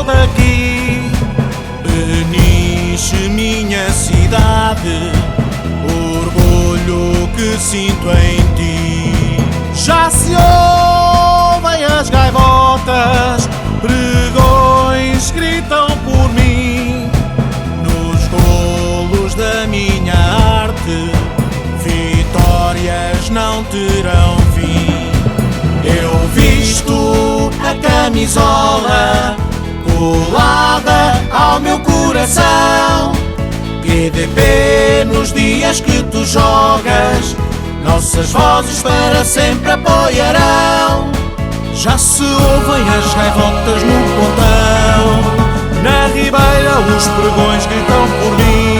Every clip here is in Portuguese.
daqui. Peniche, minha cidade, orgulho que sinto em ti. Já se ouvem as gaivotas, pregões gritam por mim. Nos golos da minha arte, vitórias não terão fim. Eu visto a camisola colada ao meu coração. GDP nos dias que tu jogas, nossas vozes para sempre apoiarão. Já se ouvem as gaivotas no pontão, na ribeira os pregões gritam por mim.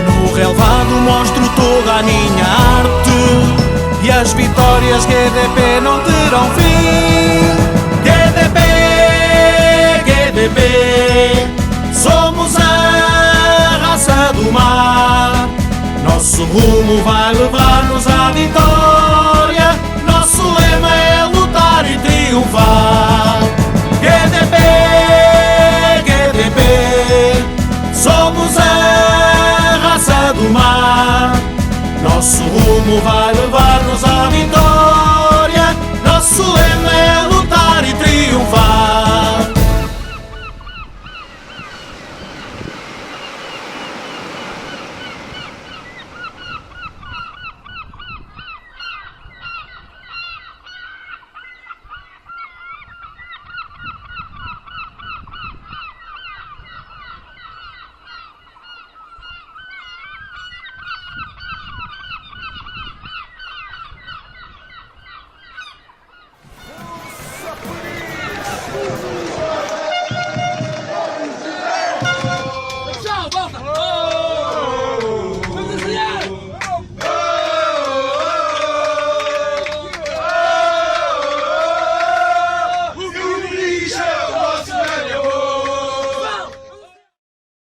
No relvado mostro toda a minha arte, e as vitórias GDP não terão fim. GDP, GDP, somos a raça do mar. Nosso rumo vai levar-nos